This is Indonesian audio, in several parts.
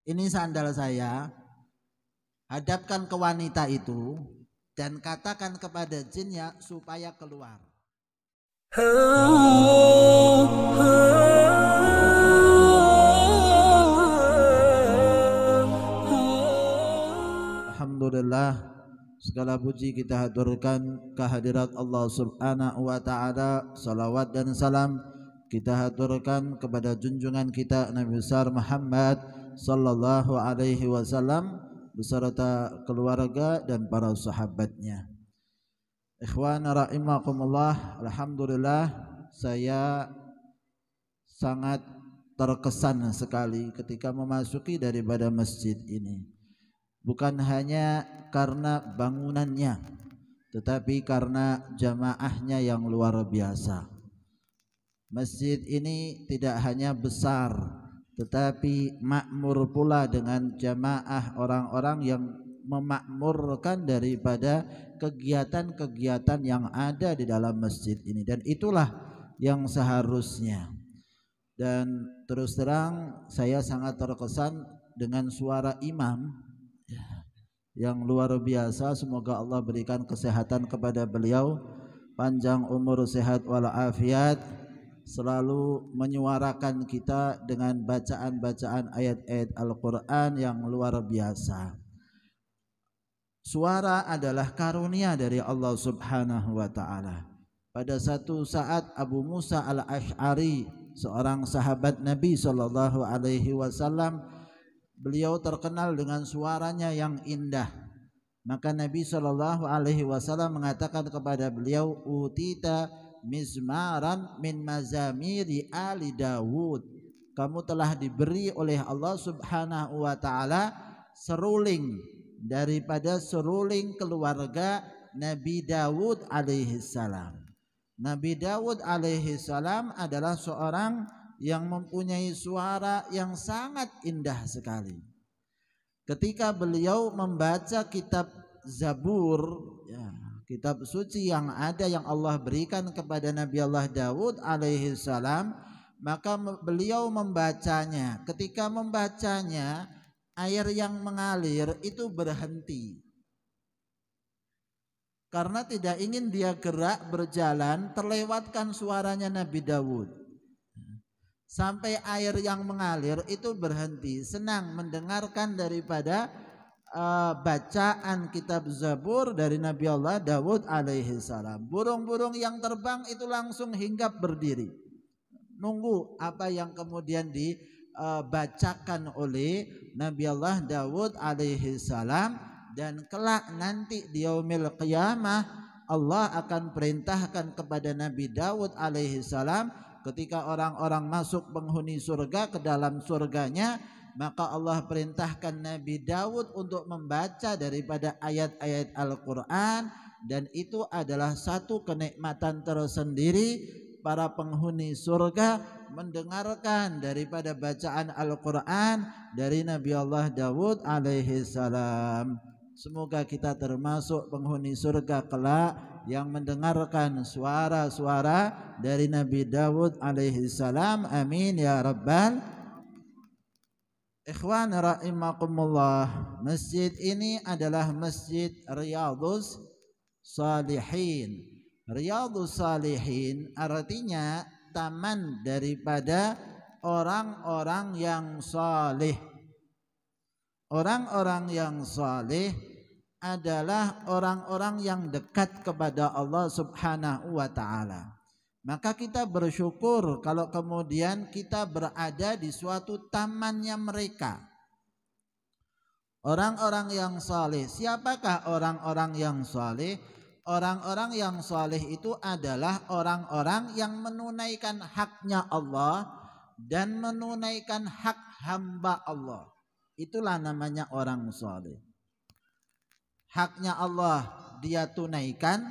ini sandal saya, hadapkan ke wanita itu dan katakan kepada jinnya supaya keluar. Alhamdulillah, segala puji kita haturkan kehadirat Allah Subhanahu wa taala. Salawat dan salam kita haturkan kepada junjungan kita Nabi besar Muhammad sallallahu alaihi wasallam beserta keluarga dan para sahabatnya. Ikhwan rahimakumullah, alhamdulillah saya sangat terkesan sekali ketika memasuki daripada masjid ini. Bukan hanya karena bangunannya, tetapi karena jamaahnya yang luar biasa. Masjid ini tidak hanya besar, tetapi makmur pula dengan jamaah orang-orang yang memakmurkan daripada kegiatan-kegiatan yang ada di dalam masjid ini. Dan itulah yang seharusnya. Dan terus terang saya sangat terkesan dengan suara imam yang luar biasa. Semoga Allah berikan kesehatan kepada beliau, panjang umur, sehat walafiat, selalu menyuarakan kita dengan bacaan-bacaan ayat-ayat Al-Quran yang luar biasa. Suara adalah karunia dari Allah Subhanahu wa ta'ala. Pada satu saat Abu Musa al-Ash'ari, seorang sahabat Nabi sallallahu alaihi wasallam, beliau terkenal dengan suaranya yang indah. Maka Nabi sallallahu alaihi wasallam mengatakan kepada beliau, "Utita mizmaran min mazamiri ali Dawud." Kamu telah diberi oleh Allah Subhanahu wa taala seruling daripada seruling keluarga Nabi Dawud alaihi salam. Nabi Dawud alaihi salam adalah seorang yang mempunyai suara yang sangat indah sekali. Ketika beliau membaca kitab Zabur, ya, kitab suci yang ada yang Allah berikan kepada Nabi Allah Dawud alaihi salam, maka beliau membacanya. Ketika membacanya, air yang mengalir itu berhenti. Karena tidak ingin dia gerak berjalan, terlewatkan suaranya Nabi Dawud. Sampai air yang mengalir itu berhenti, senang mendengarkan daripada bacaan kitab Zabur dari Nabi Allah Dawud alaihi salam. Burung-burung yang terbang itu langsung hinggap berdiri, nunggu apa yang kemudian dibacakan oleh Nabi Allah Dawud alaihi salam. Dan kelak nanti di yaumil qiyamah Allah akan perintahkan kepada Nabi Dawud alaihi salam, ketika orang-orang masuk penghuni surga ke dalam surganya, maka Allah perintahkan Nabi Dawud untuk membaca daripada ayat-ayat Al-Quran. Dan itu adalah satu kenikmatan tersendiri para penghuni surga mendengarkan daripada bacaan Al-Quran dari Nabi Allah Dawud alaihi salam. Semoga kita termasuk penghuni surga kelak yang mendengarkan suara-suara dari Nabi Dawud alaihi salam. Amin ya rabbal. Ikhwan rahimakumullah, masjid ini adalah Masjid Riyadhus Salihin. Riyadhus Salihin artinya taman daripada orang-orang yang saleh. Orang-orang yang saleh adalah orang-orang yang dekat kepada Allah Subhanahu wa ta'ala. Maka kita bersyukur kalau kemudian kita berada di suatu tamannya mereka. Orang-orang yang saleh. Siapakah orang-orang yang saleh? Orang-orang yang saleh itu adalah orang-orang yang menunaikan haknya Allah dan menunaikan hak hamba Allah. Itulah namanya orang saleh. Haknya Allah dia tunaikan,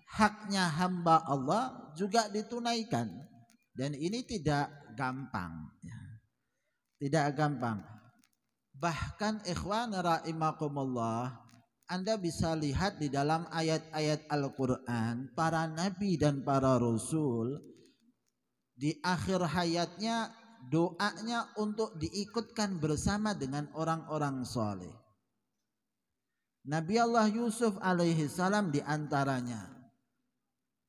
haknya hamba Allah juga ditunaikan. Dan ini tidak gampang, tidak gampang. Bahkan ikhwan rahimakumullah, Anda bisa lihat di dalam ayat-ayat Al-Quran, para nabi dan para rasul di akhir hayatnya doanya untuk diikutkan bersama dengan orang-orang soleh. Nabi Allah Yusuf alaihi salam diantaranya.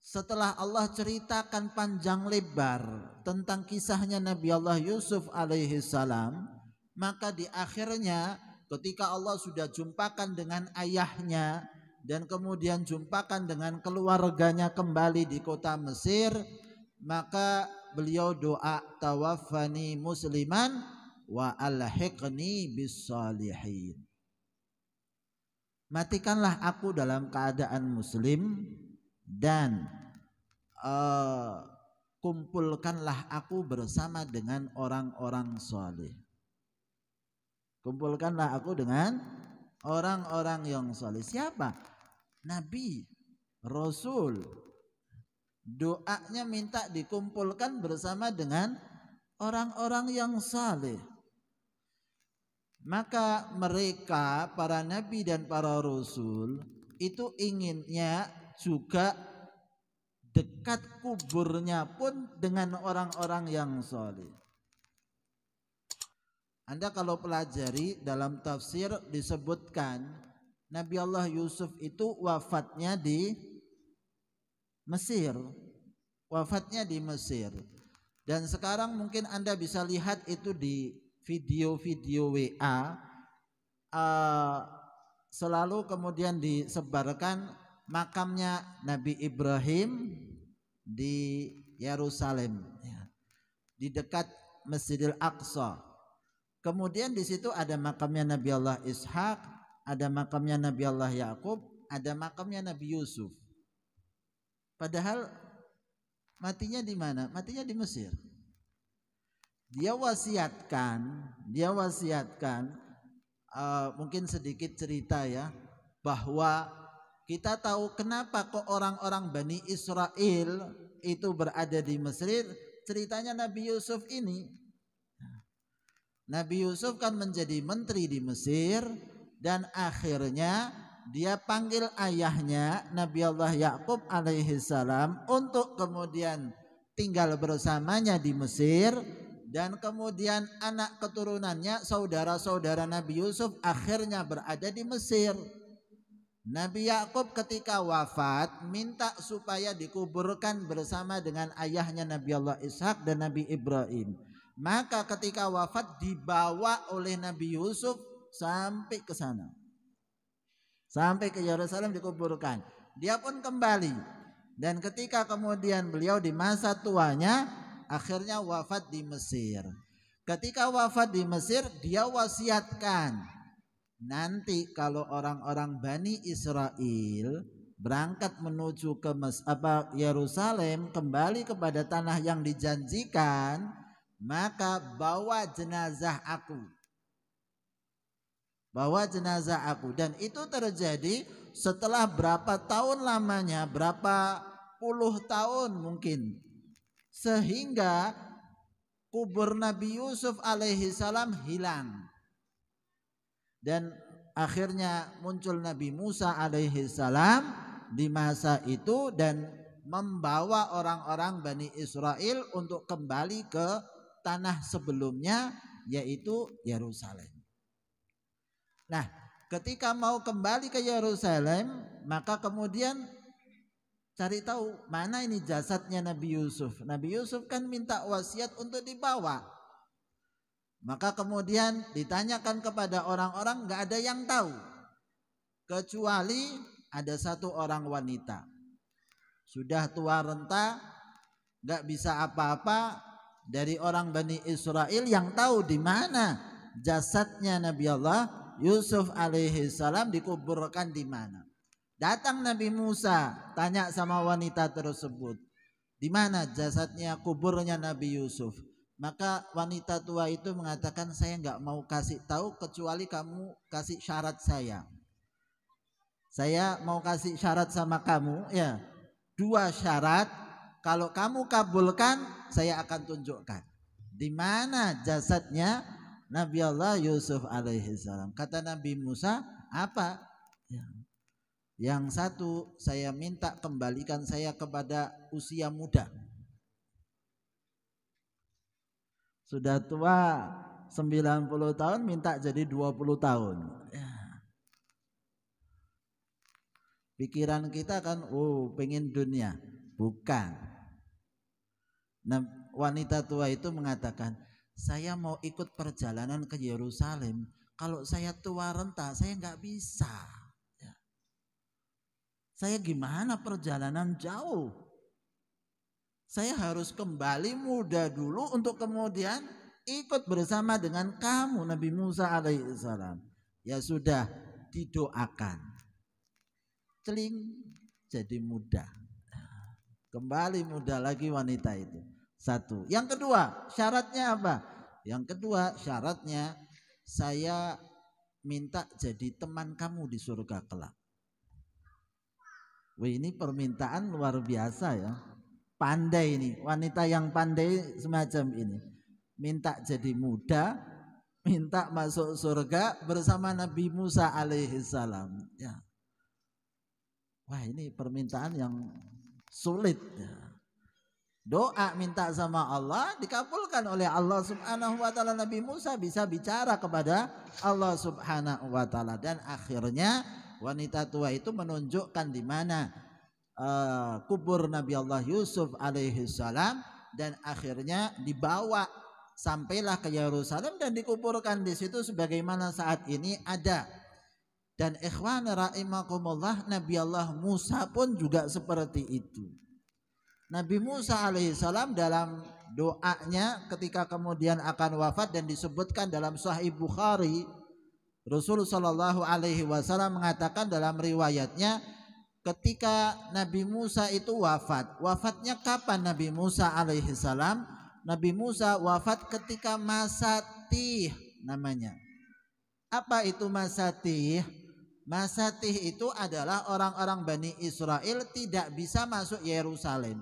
Setelah Allah ceritakan panjang lebar tentang kisahnya Nabi Allah Yusuf alaihi salam, maka di akhirnya ketika Allah sudah jumpakan dengan ayahnya dan kemudian jumpakan dengan keluarganya kembali di kota Mesir, maka beliau doa, tawaffani musliman wa alhiqni bis salihin. Matikanlah aku dalam keadaan muslim dan kumpulkanlah aku bersama dengan orang-orang saleh. Kumpulkanlah aku dengan orang-orang yang saleh. Siapa? Nabi, Rasul. Doanya minta dikumpulkan bersama dengan orang-orang yang saleh. Maka mereka, para nabi dan para rasul, itu inginnya juga dekat kuburnya pun dengan orang-orang yang saleh. Anda kalau pelajari dalam tafsir disebutkan Nabi Allah Yusuf itu wafatnya di Mesir. Wafatnya di Mesir. Dan sekarang mungkin Anda bisa lihat itu di video-video WA, selalu kemudian disebarkan makamnya Nabi Ibrahim di Yerusalem, di dekat Masjidil Aqsa. Kemudian di situ ada makamnya Nabi Allah Ishak, ada makamnya Nabi Allah Yakub, ada makamnya Nabi Yusuf. Padahal matinya di mana? Matinya di Mesir. Dia wasiatkan mungkin sedikit cerita ya, bahwa kita tahu kenapa kok orang-orang Bani Israel itu berada di Mesir. Ceritanya Nabi Yusuf ini. Nabi Yusuf kan menjadi menteri di Mesir dan akhirnya dia panggil ayahnya Nabi Allah Yakub alaihi salam untuk kemudian tinggal bersamanya di Mesir. Dan kemudian anak keturunannya, saudara-saudara Nabi Yusuf akhirnya berada di Mesir. Nabi Yakub ketika wafat minta supaya dikuburkan bersama dengan ayahnya Nabi Allah Ishak dan Nabi Ibrahim. Maka ketika wafat dibawa oleh Nabi Yusuf sampai ke sana. Sampai ke Yerusalem dikuburkan. Dia pun kembali. Dan ketika kemudian beliau di masa tuanya akhirnya wafat di Mesir. Ketika wafat di Mesir, dia wasiatkan, nanti kalau orang-orang Bani Israel berangkat menuju ke Yerusalem, kembali kepada tanah yang dijanjikan, maka bawa jenazah aku. Bawa jenazah aku. Dan itu terjadi setelah berapa tahun lamanya, berapa puluh tahun mungkin. Sehingga kubur Nabi Yusuf alaihi salam hilang. Dan akhirnya muncul Nabi Musa alaihi salam di masa itu dan membawa orang-orang Bani Israel untuk kembali ke tanah sebelumnya, yaitu Yerusalem. Nah, ketika mau kembali ke Yerusalem, maka kemudian cari tahu mana ini jasadnya Nabi Yusuf. Nabi Yusuf kan minta wasiat untuk dibawa. Maka kemudian ditanyakan kepada orang-orang, nggak ada yang tahu. Kecuali ada satu orang wanita. Sudah tua renta, nggak bisa apa-apa, dari orang Bani Israel yang tahu di mana jasadnya Nabi Allah Yusuf alaihi salam dikuburkan di mana. Datang Nabi Musa, tanya sama wanita tersebut, di mana jasadnya, kuburnya Nabi Yusuf. Maka wanita tua itu mengatakan, saya nggak mau kasih tahu kecuali kamu kasih syarat saya. Saya mau kasih syarat sama kamu, ya, 2 syarat. Kalau kamu kabulkan, saya akan tunjukkan di mana jasadnya Nabi Allah Yusuf alaihi salam. Kata Nabi Musa, apa? Ya. Yang satu, saya minta kembalikan saya kepada usia muda. Sudah tua 90 tahun minta jadi 20 tahun. Ya. Pikiran kita kan, oh pengen dunia. Bukan. Nah, wanita tua itu mengatakan, saya mau ikut perjalanan ke Yerusalem. Kalau saya tua renta, saya nggak bisa. Ya. Saya gimana perjalanan jauh? Saya harus kembali muda dulu untuk kemudian ikut bersama dengan kamu, Nabi Musa alaihissalam. Ya sudah, didoakan. Celing, jadi muda. Kembali muda lagi wanita itu. Satu. Yang kedua, syaratnya apa? Yang kedua, syaratnya saya minta jadi teman kamu di surga kelak. Wah, ini permintaan luar biasa ya. Pandai ini, wanita yang pandai semacam ini. Minta jadi muda, minta masuk surga bersama Nabi Musa alaihissalam. Ya. Wah, ini permintaan yang sulit ya. Doa minta sama Allah dikabulkan oleh Allah subhanahu wa ta'ala. Nabi Musa bisa bicara kepada Allah subhanahu wa ta'ala. Dan akhirnya wanita tua itu menunjukkan di mana kubur Nabi Allah Yusuf alaihi salam, dan akhirnya dibawa sampailah ke Yerusalem dan dikuburkan di situ sebagaimana saat ini ada. Dan ikhwan rahimakumullah, Nabi Allah Musa pun juga seperti itu. Nabi Musa alaihi salam dalam doanya ketika kemudian akan wafat, dan disebutkan dalam Sahih Bukhari, Rasulullah sallallahu alaihi wasallam mengatakan dalam riwayatnya, ketika Nabi Musa itu wafat. Wafatnya kapan Nabi Musa alaihi salam? Nabi Musa wafat ketika masa tih namanya. Apa itu masa tih? Masa tih itu adalah orang-orang Bani Israel tidak bisa masuk Yerusalem.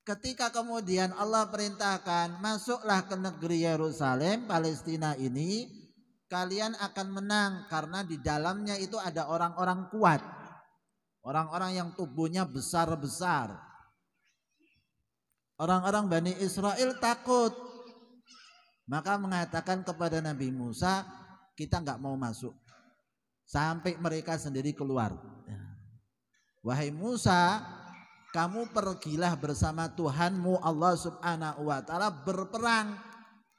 Ketika kemudian Allah perintahkan, masuklah ke negeri Yerusalem, Palestina ini, kalian akan menang karena di dalamnya itu ada orang-orang kuat. Orang-orang yang tubuhnya besar-besar. Orang-orang Bani Israel takut. Maka mengatakan kepada Nabi Musa, kita enggak mau masuk sampai mereka sendiri keluar. Wahai Musa, kamu pergilah bersama Tuhanmu Allah subhanahu wa ta'ala berperang.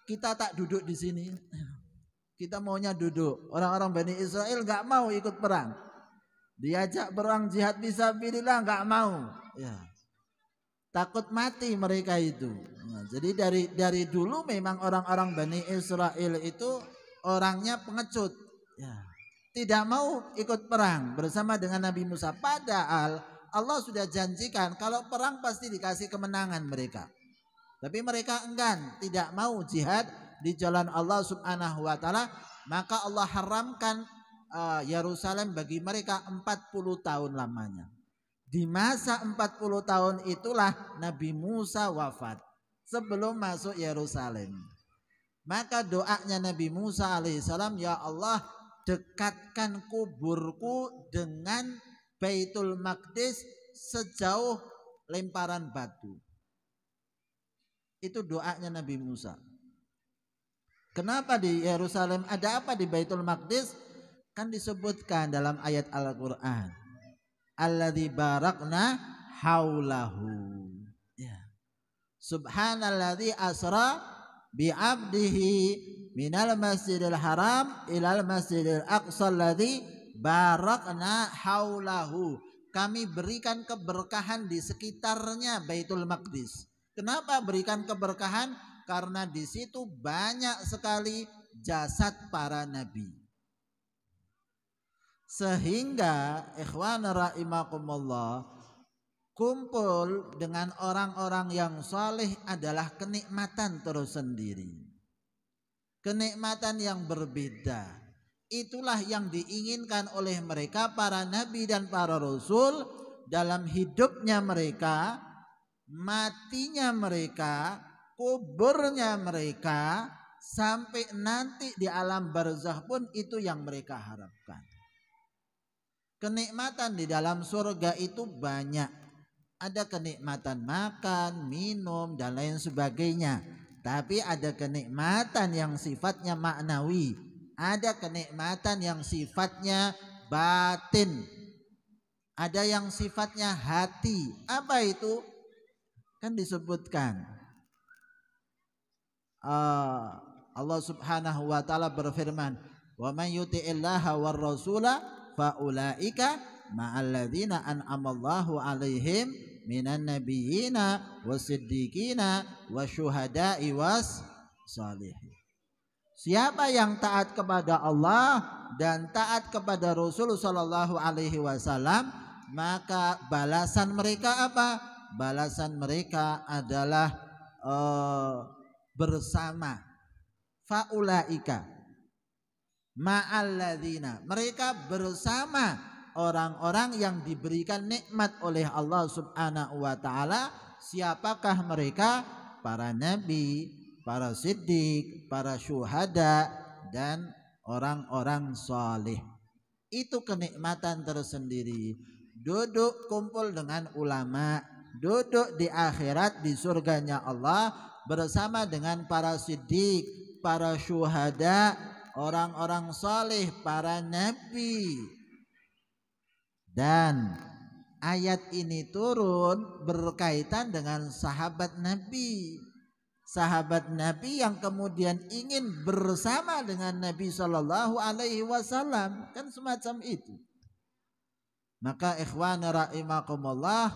Kita tak duduk di sini. Kita maunya duduk. Orang-orang Bani Israel enggak mau ikut perang. Diajak perang jihad fisabilillah enggak mau. Ya. Takut mati mereka itu. Nah, jadi dari dulu memang orang-orang Bani Israel itu orangnya pengecut. Ya. Tidak mau ikut perang bersama dengan Nabi Musa. Padahal Allah sudah janjikan kalau perang pasti dikasih kemenangan mereka. Tapi mereka enggan, tidak mau jihad di jalan Allah subhanahu wa ta'ala. Maka Allah haramkan Yerusalem bagi mereka 40 tahun lamanya. Di masa 40 tahun itulah Nabi Musa wafat sebelum masuk Yerusalem. Maka doanya Nabi Musa alaihissalam, ya Allah, dekatkan kuburku dengan Baitul Maqdis sejauh lemparan batu. Itu doanya Nabi Musa. Kenapa di Yerusalem? Ada apa di Baitul Maqdis? Kan disebutkan dalam ayat Al-Quran, alladzi barakna haulahu. Ya. Subhanalladzi asra bi'abdihi minal masjidil haram ilal masjidil aqsa alladzi barakna haulahu. Kami berikan keberkahan di sekitarnya Baitul Maqdis. Kenapa berikan keberkahan? Karena di situ banyak sekali jasad para nabi. Sehingga ikhwan rahimakumullah, kumpul dengan orang-orang yang saleh adalah kenikmatan tersendiri. Kenikmatan yang berbeda. Itulah yang diinginkan oleh mereka para nabi dan para rasul dalam hidupnya mereka, matinya mereka, kuburnya mereka, sampai nanti di alam barzakh pun itu yang mereka harapkan. Kenikmatan di dalam surga itu banyak. Ada kenikmatan makan, minum, dan lain sebagainya. Tapi ada kenikmatan yang sifatnya maknawi, ada kenikmatan yang sifatnya batin, ada yang sifatnya hati. Apa itu? Kan disebutkan Allah Subhanahu wa taala berfirman, "Wa may yuti'illaha war rasula fa ulaika ma'al ladzina an'amallahu 'alaihim minan nabiyyina wasiddiqina wasyuhada'i was sholihin." Siapa yang taat kepada Allah dan taat kepada Rasul sallallahu alaihi wasallam, maka balasan mereka apa? Balasan mereka adalah bersama, faulaika ma'alladzina, mereka bersama orang-orang yang diberikan nikmat oleh Allah Subhanahu wa taala. Siapakah mereka? Para nabi, para siddiq, para syuhada, dan orang-orang saleh. Itu kenikmatan tersendiri. Duduk kumpul dengan ulama, duduk di akhirat di surganya Allah bersama dengan para siddiq, para syuhada, orang-orang saleh, para nabi. Dan ayat ini turun berkaitan dengan sahabat Nabi. Sahabat Nabi yang kemudian ingin bersama dengan Nabi Shallallahu Alaihi Wasallam, kan semacam itu. Maka ikhwan rahimakumullah,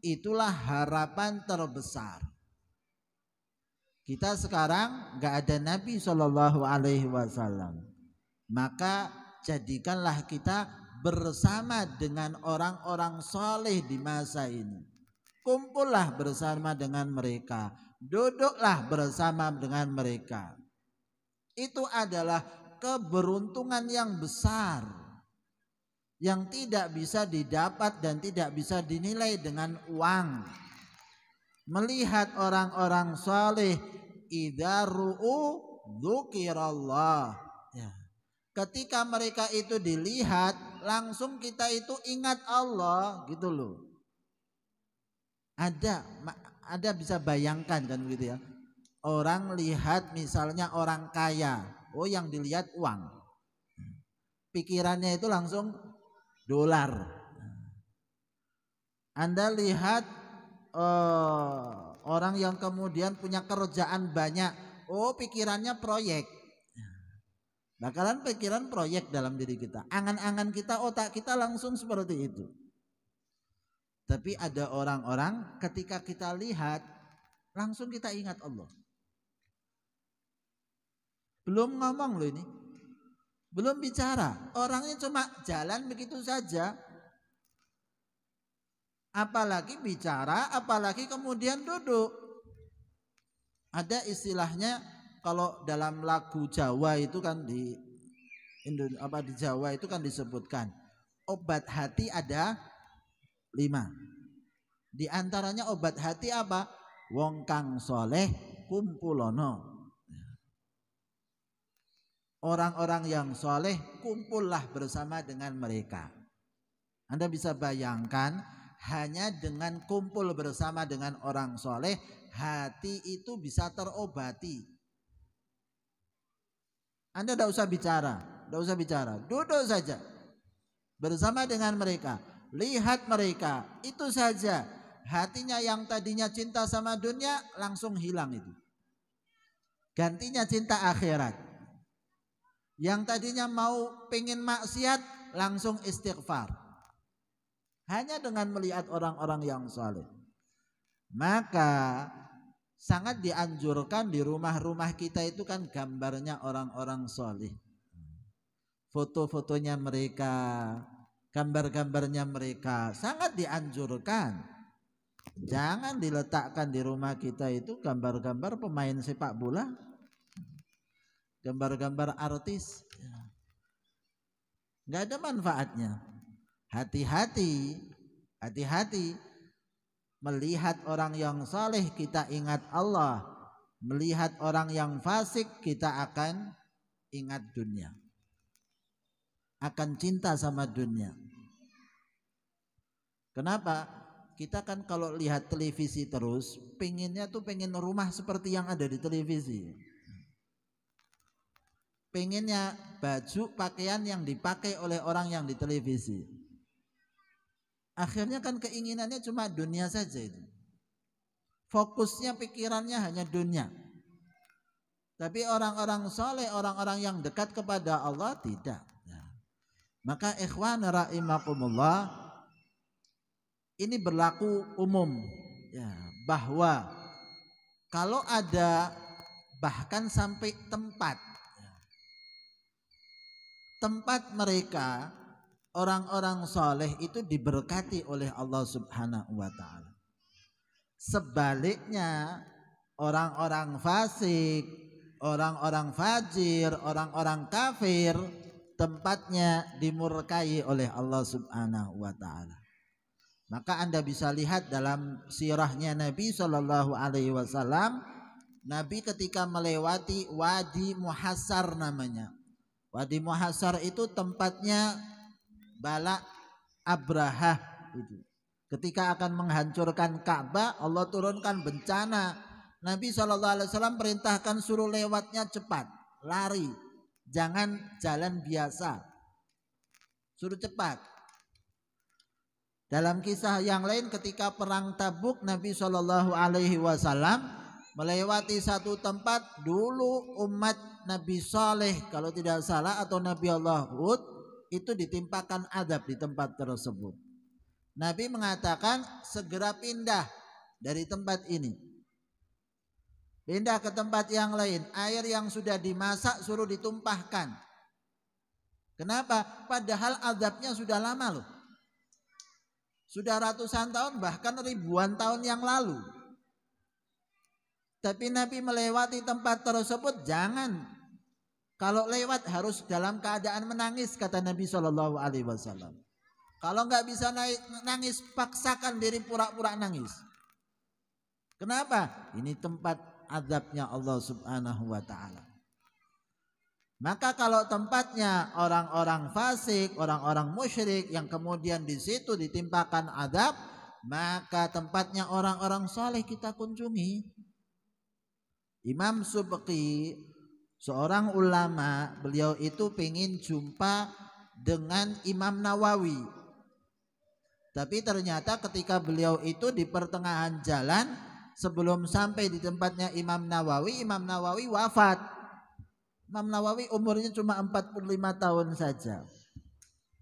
itulah harapan terbesar. Kita sekarang nggak ada Nabi Shallallahu Alaihi Wasallam, maka jadikanlah kita bersama dengan orang-orang soleh di masa ini. Kumpullah bersama dengan mereka, duduklah bersama dengan mereka. Itu adalah keberuntungan yang besar yang tidak bisa didapat dan tidak bisa dinilai dengan uang. Melihat orang-orang saleh, idza ru'u dzukirallah, ya. Ketika mereka itu dilihat, langsung kita itu ingat Allah, gitu loh. Ada bisa bayangkan kan begitu ya. Orang lihat misalnya orang kaya, oh yang dilihat uang. Pikirannya itu langsung dolar. Anda lihat orang yang kemudian punya kerjaan banyak, oh pikirannya proyek. Bakalan pikiran proyek dalam diri kita. Angan-angan kita, otak kita langsung seperti itu. Tapi ada orang-orang ketika kita lihat, langsung kita ingat Allah. Belum ngomong loh ini, belum bicara, orangnya cuma jalan begitu saja. Apalagi bicara, apalagi kemudian duduk. Ada istilahnya kalau dalam lagu Jawa itu kan di Jawa itu kan disebutkan obat hati ada 5. Di antaranya obat hati apa? Wong kang soleh kumpulono. Orang-orang yang soleh kumpullah bersama dengan mereka. Anda bisa bayangkan, hanya dengan kumpul bersama dengan orang soleh, hati itu bisa terobati. Anda tidak usah bicara, duduk saja bersama dengan mereka, lihat mereka, itu saja hatinya yang tadinya cinta sama dunia langsung hilang itu, gantinya cinta akhirat. Yang tadinya mau pengen maksiat langsung istighfar, hanya dengan melihat orang-orang yang saleh. Maka sangat dianjurkan di rumah-rumah kita itu kan gambarnya orang-orang saleh, foto-fotonya mereka, gambar-gambarnya mereka, sangat dianjurkan. Jangan diletakkan di rumah kita itu gambar-gambar pemain sepak bola, gambar-gambar artis, nggak ada manfaatnya. Hati-hati melihat orang yang saleh kita ingat Allah, melihat orang yang fasik kita akan ingat dunia, akan cinta sama dunia. Kenapa? kita kan kalau lihat televisi terus, pengennya tuh pengen rumah seperti yang ada di televisi. Pengennya baju pakaian yang dipakai oleh orang yang di televisi. Akhirnya kan keinginannya cuma dunia saja itu. Fokusnya pikirannya hanya dunia. Tapi orang-orang soleh, orang-orang yang dekat kepada Allah tidak. Maka ikhwan rahimakumullah, ini berlaku umum ya, bahwa kalau ada bahkan sampai tempat mereka orang-orang soleh itu diberkati oleh Allah Subhanahu wa ta'ala. Sebaliknya orang-orang fasik, orang-orang fajir, orang-orang kafir tempatnya dimurkai oleh Allah Subhanahu wa ta'ala. Maka Anda bisa lihat dalam sirahnya Nabi Shallallahu Alaihi Wasallam, Nabi ketika melewati Wadi Muhassar namanya. Wadi Muhassar itu tempatnya Bala Abrahah itu. Ketika akan menghancurkan Ka'bah, Allah turunkan bencana. Nabi SAW perintahkan suruh lewatnya cepat, lari, jangan jalan biasa, suruh cepat. Dalam kisah yang lain ketika perang Tabuk, Nabi SAW melewati satu tempat, dulu umat Nabi Saleh kalau tidak salah atau Nabi Allah Hud itu ditimpakan azab di tempat tersebut. Nabi mengatakan segera pindah dari tempat ini, pindah ke tempat yang lain. Air yang sudah dimasak suruh ditumpahkan. Kenapa? Padahal azabnya sudah lama loh, sudah ratusan tahun bahkan ribuan tahun yang lalu. Tapi Nabi melewati tempat tersebut, jangan, kalau lewat harus dalam keadaan menangis, kata Nabi SAW. Kalau nggak bisa nangis, paksakan diri pura-pura nangis. Kenapa? Ini tempat azabnya Allah Subhanahu wa ta'ala. Maka kalau tempatnya orang-orang fasik, orang-orang musyrik yang kemudian di situ ditimpakan azab, maka tempatnya orang-orang saleh kita kunjungi. Imam Subki, seorang ulama, beliau itu pengen jumpa dengan Imam Nawawi. Tapi ternyata ketika beliau itu di pertengahan jalan, sebelum sampai di tempatnya Imam Nawawi wafat. Imam Nawawi umurnya cuma 45 tahun saja.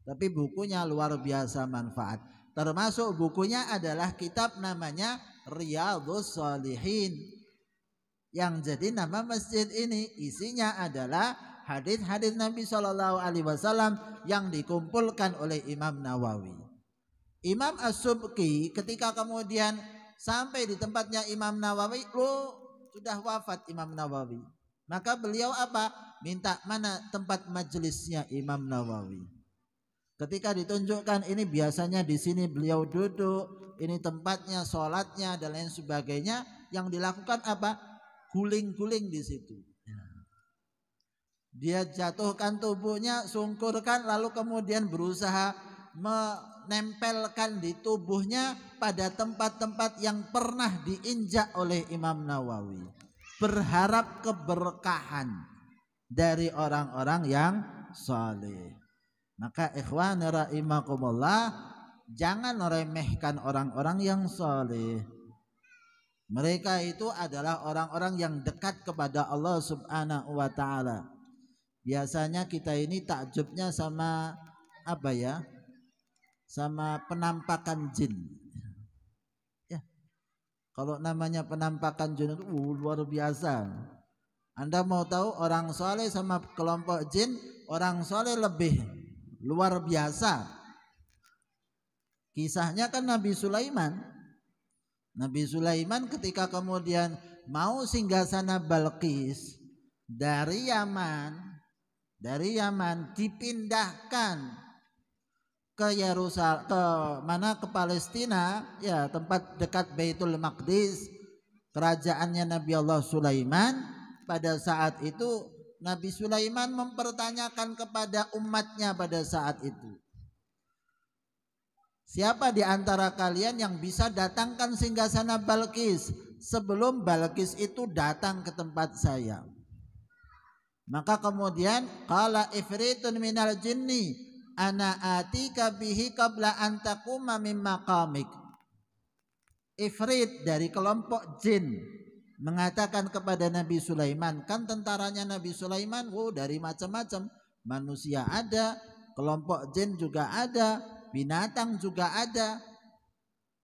Tapi bukunya luar biasa manfaat. Termasuk bukunya adalah kitab namanya Riyadhus Shalihin. Yang jadi nama masjid ini isinya adalah hadis-hadis Nabi SAW yang dikumpulkan oleh Imam Nawawi. Imam As-Subki ketika kemudian sampai di tempatnya Imam Nawawi, sudah wafat Imam Nawawi. Maka beliau apa? Minta mana tempat majelisnya Imam Nawawi. Ketika ditunjukkan ini biasanya di sini beliau duduk, ini tempatnya, sholatnya dan lain sebagainya. Yang dilakukan apa? Guling-guling di situ. Dia jatuhkan tubuhnya, sungkurkan, lalu kemudian berusaha menempelkan di tubuhnya pada tempat-tempat yang pernah diinjak oleh Imam Nawawi. Berharap keberkahan dari orang-orang yang saleh. Maka ikhwan rahimakumullah, jangan meremehkan orang-orang yang saleh. Mereka itu adalah orang-orang yang dekat kepada Allah Subhanahu wa ta'ala. Biasanya kita ini takjubnya sama apa ya? Sama penampakan jin. Ya. Kalau namanya penampakan jin itu luar biasa. Anda mau tahu orang soleh sama kelompok jin, orang soleh lebih luar biasa. Kisahnya kan Nabi Sulaiman. Nabi Sulaiman ketika kemudian mau singgasana Balqis dari Yaman dipindahkan ke Yerusalem, ke Palestina, ya tempat dekat Baitul Maqdis, kerajaannya Nabi Allah Sulaiman. Pada saat itu Nabi Sulaiman mempertanyakan kepada umatnya pada saat itu, Siapa di antara kalian yang bisa datangkan singgasana Balqis sebelum Balqis itu datang ke tempat saya? Maka kemudian qala ifritun minal jinni ana atika bihi qabla an taquma min maqamik. Ifrit dari kelompok jin mengatakan kepada Nabi Sulaiman, kan tentaranya Nabi Sulaiman dari macam-macam, manusia ada, kelompok jin juga ada, binatang juga ada.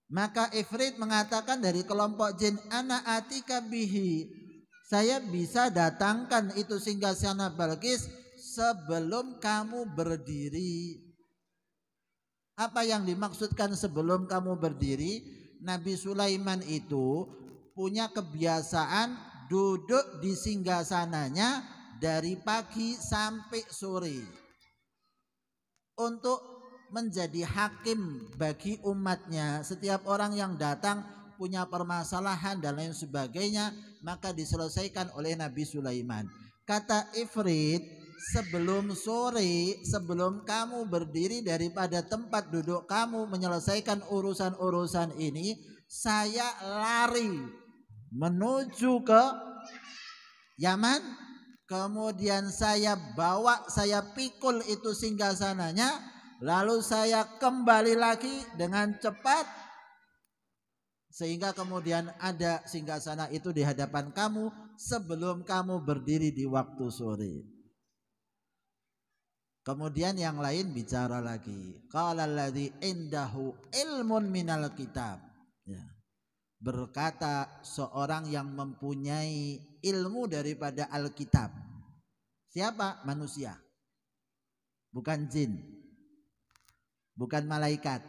Maka Ifrit mengatakan dari kelompok jin, ana atika bihi, saya bisa datangkan itu singgasana Balqis sebelum kamu berdiri. Apa yang dimaksudkan sebelum kamu berdiri? Nabi Sulaiman itu punya kebiasaan duduk di singgasananya dari pagi sampai sore untuk menjadi hakim bagi umatnya. Setiap orang yang datang punya permasalahan dan lain sebagainya, maka diselesaikan oleh Nabi Sulaiman. Kata Ifrit, sebelum sore, sebelum kamu berdiri daripada tempat duduk kamu menyelesaikan urusan-urusan ini, saya lari menuju ke Yaman, kemudian saya bawa, saya pikul itu singgasananya, lalu saya kembali lagi dengan cepat sehingga kemudian ada singgasana itu di hadapan kamu sebelum kamu berdiri di waktu sore. Kemudian yang lain bicara lagi. Qala alladzi indahu ilmun minal kitab. Ya. Berkata seorang yang mempunyai ilmu daripada Alkitab. Siapa? Manusia. Bukan jin. Bukan malaikat,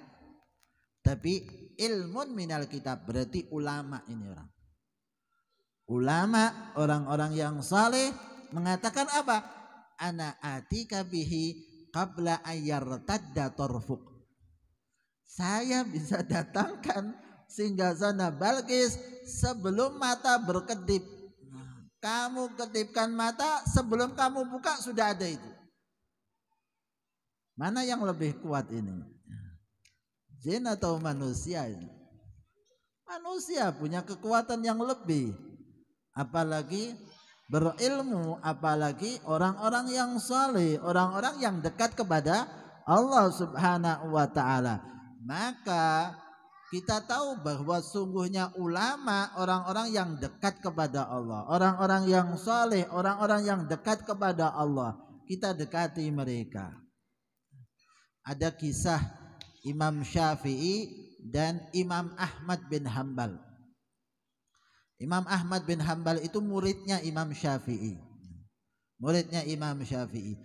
tapi ilmun minal kitab, berarti ulama ini orang. Ulama, orang-orang yang saleh mengatakan apa? Ana atika bihi qabla ayyartadda tarfuk. Saya bisa datangkan singgasana Balqis sebelum mata berkedip. Kamu kedipkan mata, sebelum kamu buka sudah ada itu. Mana yang lebih kuat ini? Jin atau manusia ini? Manusia punya kekuatan yang lebih. Apalagi berilmu, apalagi orang-orang yang saleh, orang-orang yang dekat kepada Allah Subhanahu wa taala. Maka kita tahu bahwa sungguhnya ulama orang-orang yang dekat kepada Allah, orang-orang yang saleh, orang-orang yang dekat kepada Allah. Kita dekati mereka. Ada kisah Imam Syafi'i dan Imam Ahmad bin Hanbal. Imam Ahmad bin Hanbal itu muridnya Imam Syafi'i. Muridnya Imam Syafi'i.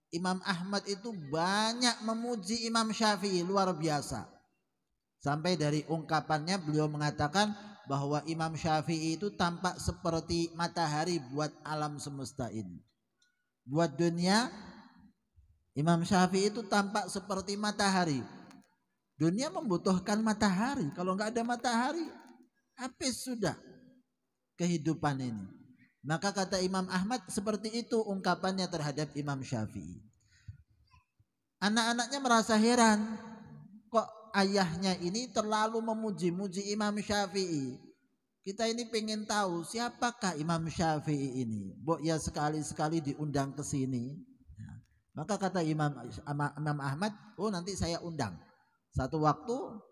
Imam Ahmad itu banyak memuji Imam Syafi'i, luar biasa. Sampai dari ungkapannya beliau mengatakan bahwa Imam Syafi'i itu tampak seperti matahari buat alam semesta ini. Buat dunia, Imam Syafi'i itu tampak seperti matahari. Dunia membutuhkan matahari. Kalau nggak ada matahari, habis sudah kehidupan ini. Maka kata Imam Ahmad, seperti itu ungkapannya terhadap Imam Syafi'i. Anak-anaknya merasa heran, kok ayahnya ini terlalu memuji-muji Imam Syafi'i. Kita ini pengen tahu siapakah Imam Syafi'i ini. Bok ya sekali-sekali diundang ke sini. Maka kata Imam Ahmad, oh nanti saya undang. Satu waktu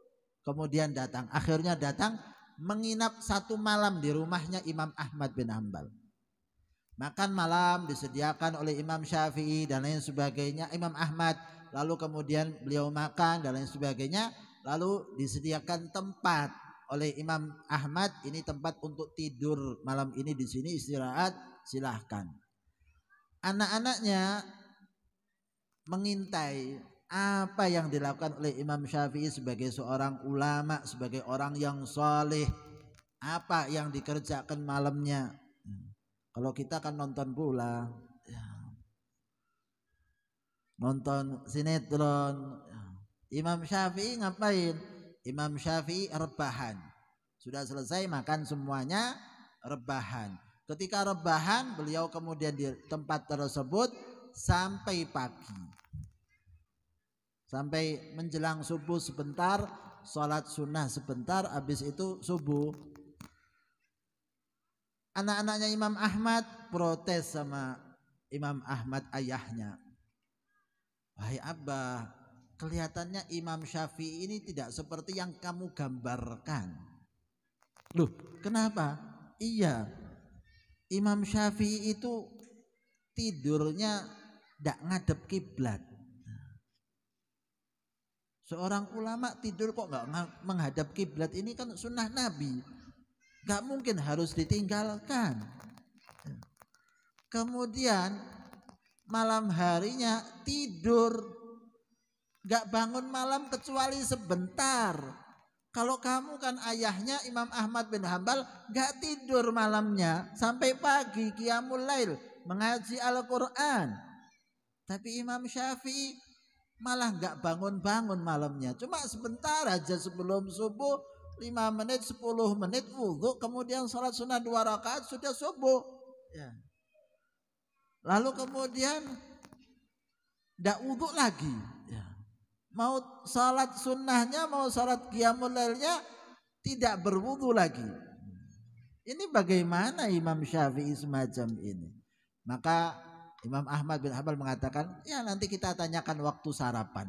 kemudian datang. Akhirnya datang menginap satu malam di rumahnya Imam Ahmad bin Hanbal. Makan malam disediakan oleh Imam Syafi'i dan lain sebagainya. Imam Ahmad, lalu kemudian beliau makan dan lain sebagainya. Lalu disediakan tempat oleh Imam Ahmad, ini tempat untuk tidur malam ini di sini, istirahat, silahkan. Anak-anaknya mengintai apa yang dilakukan oleh Imam Syafi'i sebagai seorang ulama, sebagai orang yang saleh, apa yang dikerjakan malamnya. Kalau kita kan nonton bola, nonton sinetron. Imam Syafi'i ngapain? Imam Syafi'i rebahan. Sudah selesai makan semuanya, rebahan. Ketika rebahan, beliau kemudian di tempat tersebut sampai pagi. sampai menjelang subuh sebentar, sholat sunnah sebentar, habis itu subuh. Anak-anaknya Imam Ahmad protes sama Imam Ahmad ayahnya. Wahai Abah, kelihatannya Imam Syafi'i ini tidak seperti yang kamu gambarkan. Loh, kenapa? Iya, Imam Syafi'i itu tidurnya tidak ngadep kiblat. Seorang ulama tidur kok nggak menghadap kiblat, ini kan sunnah Nabi, nggak mungkin harus ditinggalkan. Kemudian malam harinya tidur, nggak bangun malam kecuali sebentar. Kalau kamu kan ayahnya Imam Ahmad bin Hambal, nggak tidur malamnya sampai pagi qiyamul lail mengaji Al-Quran. Tapi Imam Syafi'i malah nggak bangun-bangun malamnya, cuma sebentar aja sebelum subuh, 5 menit 10 menit wudhu, kemudian sholat sunnah 2 rakaat sudah subuh ya. Lalu kemudian nggak wudhu lagi ya. Mau sholat sunnahnya, mau sholat qiyamul lailnya tidak berwudhu lagi. Ini bagaimana Imam Syafi'i semacam ini? Maka Imam Ahmad bin Hanbal mengatakan, ya nanti kita tanyakan waktu sarapan.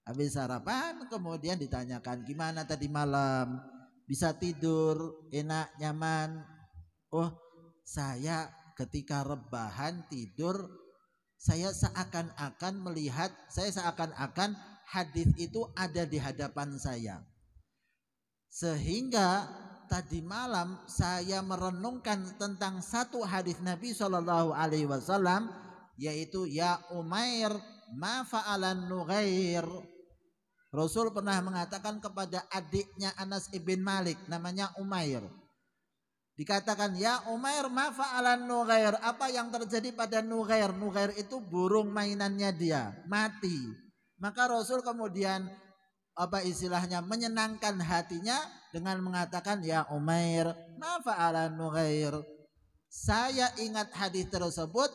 Habis sarapan kemudian ditanyakan, gimana tadi malam? Bisa tidur enak, nyaman? Oh, saya ketika rebahan tidur, saya seakan-akan melihat, saya seakan-akan hadis itu ada di hadapan saya. Sehingga tadi malam saya merenungkan tentang satu hadis Nabi SAW, yaitu ya Umair ma fa'alan Nughair. Rasul pernah mengatakan kepada adiknya Anas ibn Malik, namanya Umair. Dikatakan ya Umair ma fa'alan Nughair, apa yang terjadi pada Nughair? Nughair itu burung mainannya dia, mati. Maka Rasul kemudian menyenangkan hatinya dengan mengatakan ya Umair ma fa'alan Nughair. Saya ingat hadis tersebut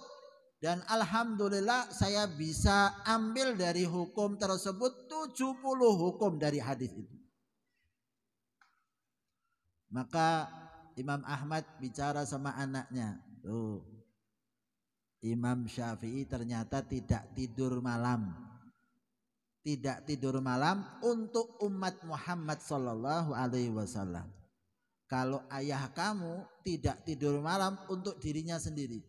dan alhamdulillah saya bisa ambil dari hukum tersebut 70 hukum dari hadis itu. Maka Imam Ahmad bicara sama anaknya, tuh Imam Syafi'i ternyata tidak tidur malam. Tidak tidur malam untuk umat Muhammad sallallahu alaihi wasallam. Kalau ayah kamu tidak tidur malam untuk dirinya sendiri,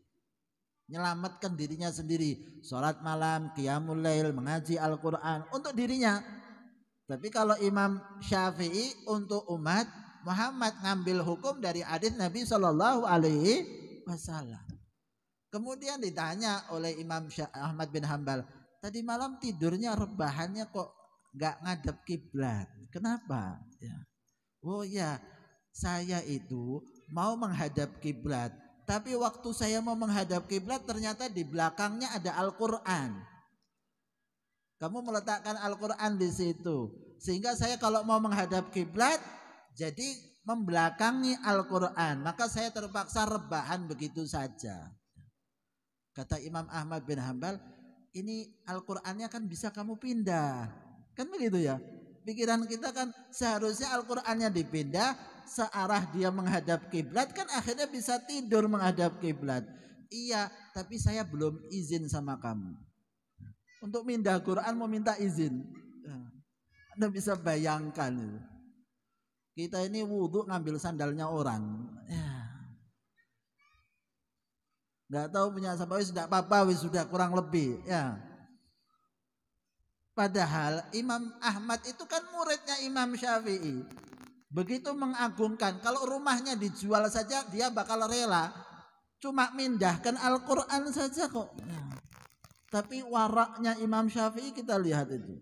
menyelamatkan dirinya sendiri, sholat malam, qiyamul lail, mengaji Al-Quran untuk dirinya. Tapi kalau Imam Syafi'i untuk umat Muhammad, ngambil hukum dari hadis Nabi sallallahu alaihi wasallam. Kemudian ditanya oleh Imam Ahmad bin Hanbal, tadi malam tidurnya rebahannya kok nggak ngadep kiblat, kenapa? Ya. Oh ya, saya itu mau menghadap kiblat, tapi waktu saya mau menghadap kiblat ternyata di belakangnya ada Al-Quran. Kamu meletakkan Al-Quran di situ, sehingga saya kalau mau menghadap kiblat jadi membelakangi Al-Quran, maka saya terpaksa rebahan begitu saja. Kata Imam Ahmad bin Hanbal, ini Al-Qur'annya kan bisa kamu pindah. Kan begitu ya. Pikiran kita kan seharusnya Al-Qur'annya dipindah searah dia menghadap kiblat, kan akhirnya bisa tidur menghadap kiblat. Iya, tapi saya belum izin sama kamu. Untuk pindah Quran mau minta izin. Anda bisa bayangkan. Kita ini wudhu ngambil sandalnya orang. Ya. Nggak tahu punya siapa, wis tidak apa-apa, wis sudah kurang lebih ya. Padahal Imam Ahmad itu kan muridnya Imam Syafi'i, begitu mengagungkan, kalau rumahnya dijual saja dia bakal rela, cuma mindahkan Al-Quran saja kok ya. Tapi waraknya Imam Syafi'i kita lihat itu,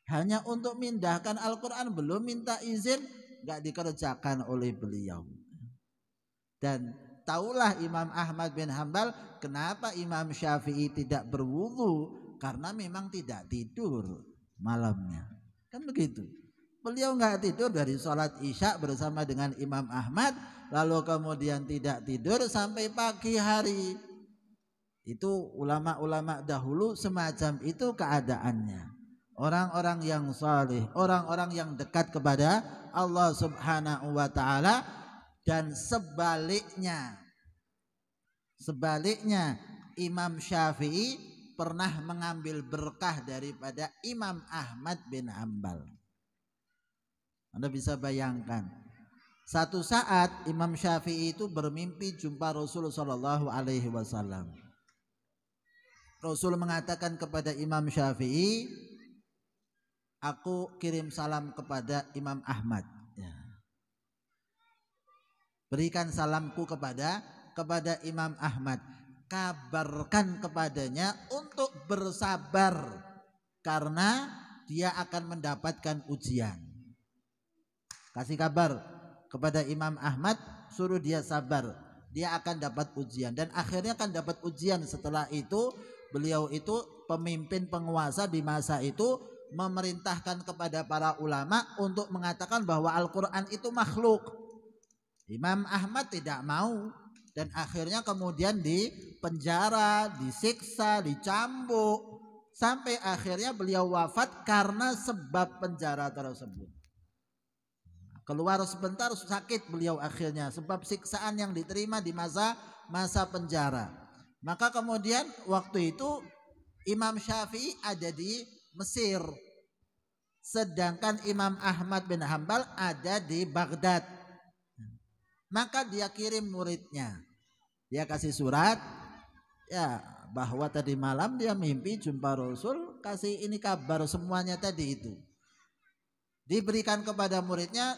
hanya untuk mindahkan Al-Quran belum minta izin, nggak dikerjakan oleh beliau. Dan taulah Imam Ahmad bin Hanbal kenapa Imam Syafi'i tidak berwudu, karena memang tidak tidur malamnya. Kan begitu. Beliau nggak tidur dari sholat Isya bersama dengan Imam Ahmad, lalu kemudian tidak tidur sampai pagi hari. Itu ulama-ulama dahulu semacam itu keadaannya. orang-orang yang saleh, orang-orang yang dekat kepada Allah Subhanahu wa taala. Dan sebaliknya Imam Syafi'i pernah mengambil berkah daripada Imam Ahmad bin Hanbal. Anda bisa bayangkan, satu saat Imam Syafi'i itu bermimpi jumpa Rasul sallallahu alaihi wasallam. Rasul mengatakan kepada Imam Syafi'i, aku kirim salam kepada Imam Ahmad. Ya. Berikan salamku kepada Imam Ahmad. Kabarkan kepadanya untuk bersabar karena dia akan mendapatkan ujian. Kasih kabar kepada Imam Ahmad, suruh dia sabar, dia akan dapat ujian. Dan akhirnya akan dapat ujian. Setelah itu beliau itu pemimpin penguasa di masa itu memerintahkan kepada para ulama untuk mengatakan bahwa Al-Quran itu makhluk. Imam Ahmad tidak mau dan akhirnya kemudian dipenjara, disiksa, dicambuk sampai akhirnya beliau wafat karena sebab penjara tersebut. Keluar sebentar sakit beliau akhirnya sebab siksaan yang diterima di masa penjara. Maka kemudian waktu itu Imam Syafi'i ada di Mesir, sedangkan Imam Ahmad bin Hanbal ada di Baghdad. Maka dia kirim muridnya, dia kasih surat ya bahwa tadi malam dia mimpi jumpa Rasul, kasih ini kabar semuanya tadi itu. Diberikan kepada muridnya,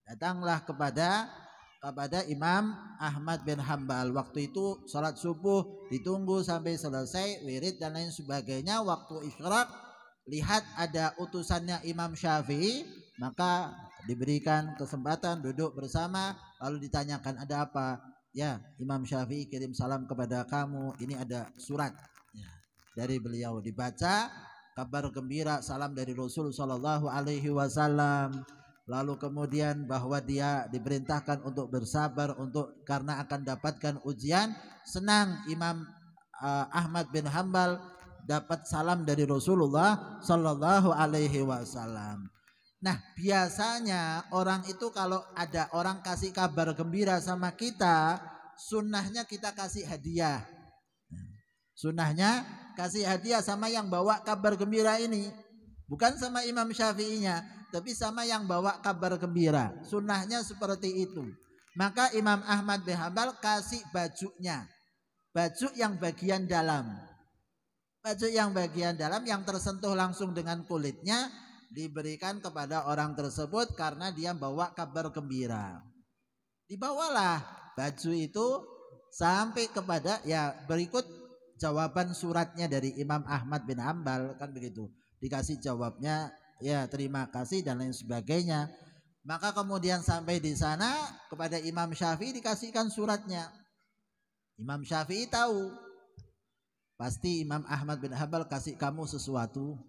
datanglah kepada Imam Ahmad bin Hanbal. Waktu itu salat subuh ditunggu sampai selesai wirid dan lain sebagainya. Waktu isyraq lihat ada utusannya Imam Syafi'i, maka diberikan kesempatan duduk bersama, lalu ditanyakan ada apa? Ya, Imam Syafi'i kirim salam kepada kamu, ini ada surat ya, dari beliau. Dibaca kabar gembira, salam dari Rasul sallallahu alaihi wasallam. Lalu kemudian bahwa dia diperintahkan untuk bersabar karena akan dapatkan ujian. Senang Imam Ahmad bin Hanbal dapat salam dari Rasulullah sallallahu alaihi wasallam. Nah, biasanya orang itu kalau ada orang kasih kabar gembira sama kita, sunnahnya kita kasih hadiah. Sunnahnya kasih hadiah sama yang bawa kabar gembira ini. Bukan sama Imam Syafi'inya, tapi sama yang bawa kabar gembira. Sunnahnya seperti itu. Maka Imam Ahmad bin Hanbal kasih bajunya. Baju yang bagian dalam. Baju yang bagian dalam yang tersentuh langsung dengan kulitnya diberikan kepada orang tersebut karena dia bawa kabar gembira. Dibawalah baju itu sampai kepada berikut jawaban suratnya dari Imam Ahmad bin Hanbal, kan begitu. Dikasih jawabnya, ya terima kasih dan lain sebagainya. Maka kemudian sampai di sana kepada Imam Syafi'i dikasihkan suratnya. Imam Syafi'i tahu pasti Imam Ahmad bin Hanbal kasih kamu sesuatu.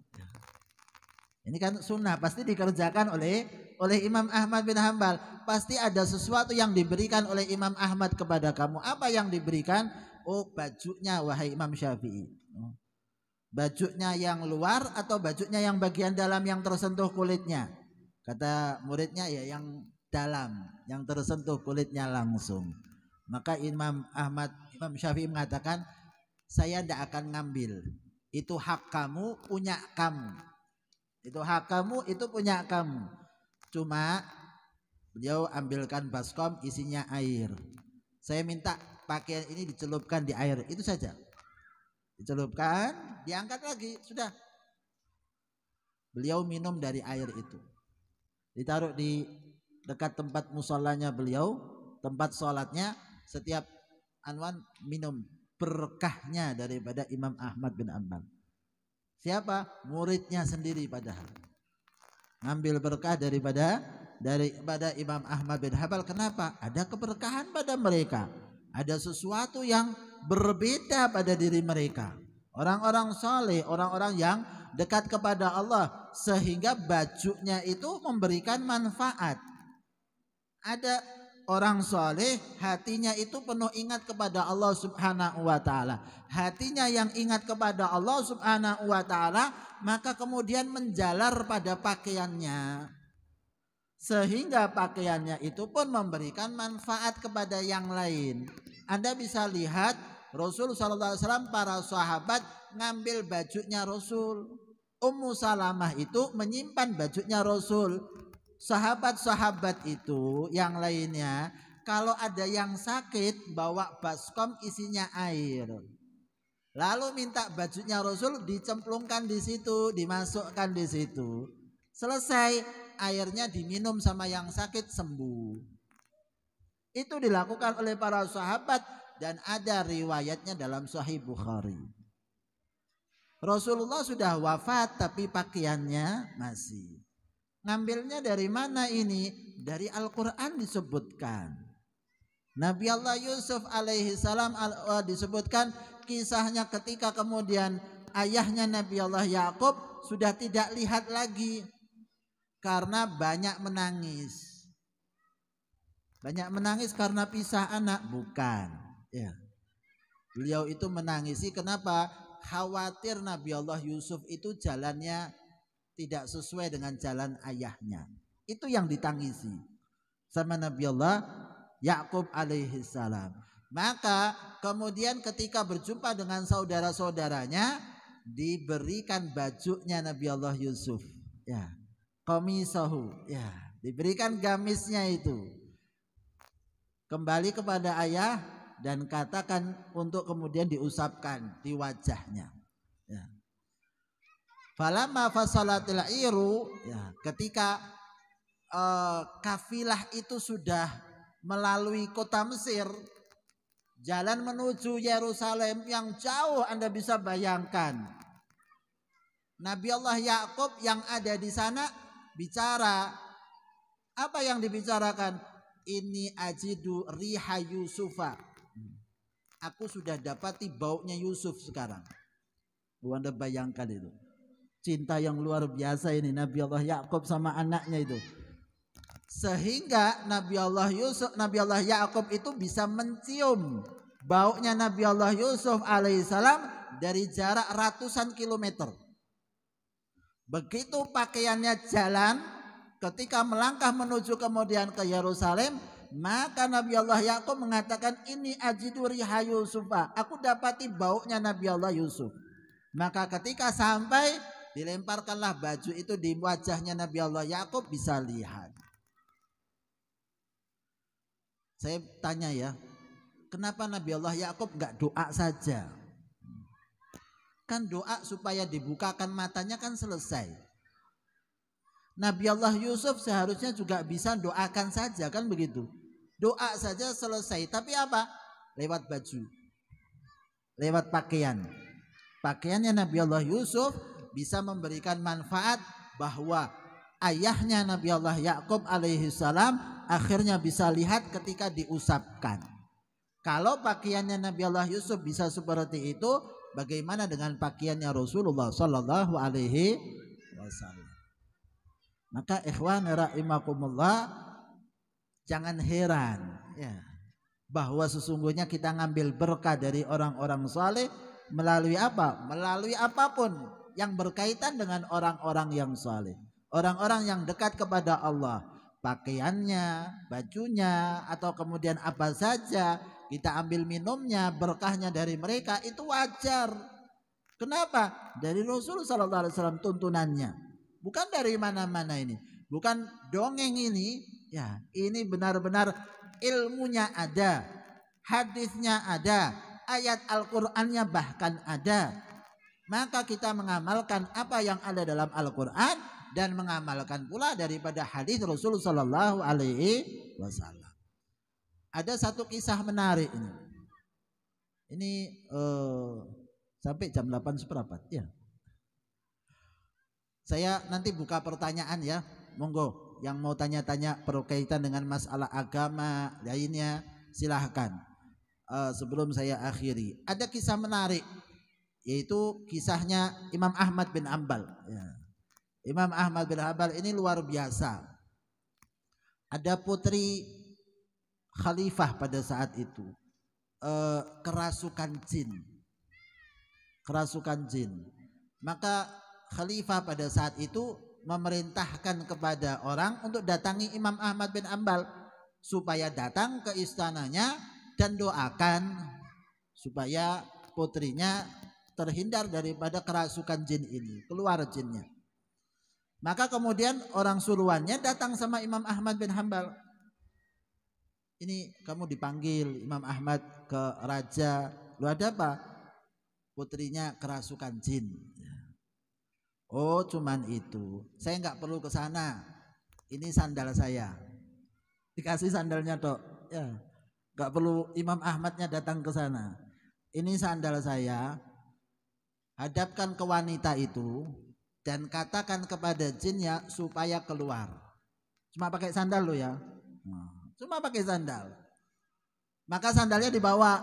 Ini kan sunnah, pasti dikerjakan oleh Imam Ahmad bin Hanbal. Pasti ada sesuatu yang diberikan oleh Imam Ahmad kepada kamu. Apa yang diberikan? Oh, bajunya wahai Imam Syafi'i. Bajunya yang luar atau bajunya yang bagian dalam yang tersentuh kulitnya? Kata muridnya ya yang dalam, yang tersentuh kulitnya langsung. Maka Imam Syafi'i mengatakan, saya tidak akan ngambil. Itu hak kamu, punya kamu. Itu hak kamu, itu punya kamu. Cuma beliau ambilkan baskom isinya air. Saya minta pakaian ini dicelupkan di air, itu saja. Dicelupkan, diangkat lagi, sudah. Beliau minum dari air itu. Ditaruh di dekat tempat musholanya beliau, tempat sholatnya. Setiap anwan minum berkahnya daripada Imam Ahmad bin Hanbal. Siapa? Muridnya sendiri padahal. Ngambil berkah daripada Imam Ahmad bin Hanbal. Kenapa? Ada keberkahan pada mereka. Ada sesuatu yang berbeda pada diri mereka. Orang-orang saleh, orang-orang yang dekat kepada Allah, sehingga bajunya itu memberikan manfaat. Ada orang soleh hatinya itu penuh ingat kepada Allah Subhanahu wa ta'ala. Hatinya yang ingat kepada Allah Subhanahu wa ta'ala, maka kemudian menjalar pada pakaiannya, sehingga pakaiannya itu pun memberikan manfaat kepada yang lain. Anda bisa lihat Rasul SAW, para sahabat ngambil bajunya Rasul. Ummu Salamah itu menyimpan bajunya Rasul. Sahabat-sahabat itu yang lainnya, kalau ada yang sakit, bawa baskom isinya air, lalu minta bajunya Rasul dicemplungkan di situ, dimasukkan di situ, selesai, airnya diminum sama yang sakit, sembuh. Itu dilakukan oleh para sahabat dan ada riwayatnya dalam Sahih Bukhari. Rasulullah sudah wafat tapi pakaiannya masih. Ngambilnya dari mana ini? Dari Al-Quran disebutkan. Nabi Allah Yusuf alaihi salam disebutkan kisahnya ketika kemudian ayahnya Nabi Allah Yakub sudah tidak lihat lagi karena banyak menangis. Banyak menangis karena pisah anak? Bukan. Ya. Beliau itu menangisi kenapa? Khawatir Nabi Allah Yusuf itu jalannya tidak sesuai dengan jalan ayahnya. Itu yang ditangisi sama Nabi Allah Yakub alaihi salam. Maka kemudian ketika berjumpa dengan saudara-saudaranya, diberikan bajunya Nabi Allah Yusuf, ya, qamisahu, ya, diberikan gamisnya itu. Kembali kepada ayah dan katakan untuk kemudian diusapkan di wajahnya. Ya. Falamma fasalatil iru, ya, ketika kafilah itu sudah melalui kota Mesir, jalan menuju Yerusalem yang jauh, Anda bisa bayangkan. Nabi Allah Yakub yang ada di sana bicara. Apa yang dibicarakan? Ini ajidu riha Yusufa. Aku sudah dapati baunya Yusuf sekarang. Anda bayangkan itu. Cinta yang luar biasa ini Nabi Allah Yakub sama anaknya itu. Sehingga Nabi Allah Yakub itu bisa mencium baunya Nabi Allah Yusuf alaihissalam dari jarak ratusan kilometer. Begitu pakaiannya jalan, ketika melangkah menuju kemudian ke Yerusalem, maka Nabi Allah Yakub mengatakan ini ajidu riha Yusufa. Aku dapati baunya Nabi Allah Yusuf. Maka ketika sampai, dilemparkanlah baju itu di wajahnya Nabi Allah Yakub, bisa lihat. Saya tanya ya, kenapa Nabi Allah Yakub enggak doa saja? Kan doa supaya dibukakan matanya kan selesai. Nabi Allah Yusuf seharusnya juga bisa doakan saja, kan begitu. Doa saja selesai, tapi apa? Lewat baju, lewat pakaian. Pakaiannya Nabi Allah Yusuf bisa memberikan manfaat bahwa ayahnya Nabi Allah Yakub alaihi salam akhirnya bisa lihat ketika diusapkan. Kalau pakaiannya Nabi Allah Yusuf bisa seperti itu, bagaimana dengan pakaiannya Rasulullah sallallahu alaihi wasallam? Maka ikhwan rahimakumullah, jangan heran ya, bahwa sesungguhnya kita ngambil berkah dari orang-orang saleh melalui apa? Melalui apapun yang berkaitan dengan orang-orang yang saleh, orang-orang yang dekat kepada Allah. Pakaiannya, bajunya, atau kemudian apa saja kita ambil minumnya, berkahnya dari mereka, itu wajar. Kenapa? Dari Rasul sallallahu alaihi wasallam tuntunannya, bukan dari mana-mana ini, bukan dongeng ini. Ya, ini benar-benar ilmunya ada, hadisnya ada, ayat Al-Qur'annya bahkan ada. Maka kita mengamalkan apa yang ada dalam Al-Qur'an dan mengamalkan pula daripada hadis Rasul sallallahu alaihi wasallam. Ada satu kisah menarik ini. Ini sampai jam 8 seperempat ya. Saya nanti buka pertanyaan ya. Monggo yang mau tanya-tanya berkaitan dengan masalah agama lainnya silahkan. Sebelum saya akhiri, ada kisah menarik, yaitu kisahnya Imam Ahmad bin Hanbal ya. Imam Ahmad bin Hanbal ini luar biasa. Ada putri khalifah pada saat itu kerasukan jin. Maka khalifah pada saat itu memerintahkan kepada orang untuk datangi Imam Ahmad bin Hanbal supaya datang ke istananya dan doakan supaya putrinya terhindar daripada kerasukan jin ini, keluar jinnya. Maka kemudian orang suruhannya datang sama Imam Ahmad bin Hanbal. Ini kamu dipanggil Imam Ahmad ke raja. Lu ada apa? Putrinya kerasukan jin. Oh, cuman itu. Saya nggak perlu ke sana. Ini sandal saya. Dikasih sandalnya, Dok. Ya. Nggak perlu Imam Ahmadnya datang ke sana. Ini sandal saya. Hadapkan ke wanita itu dan katakan kepada jinnya supaya keluar. Cuma pakai sandal lo ya. Cuma pakai sandal. Maka sandalnya dibawa.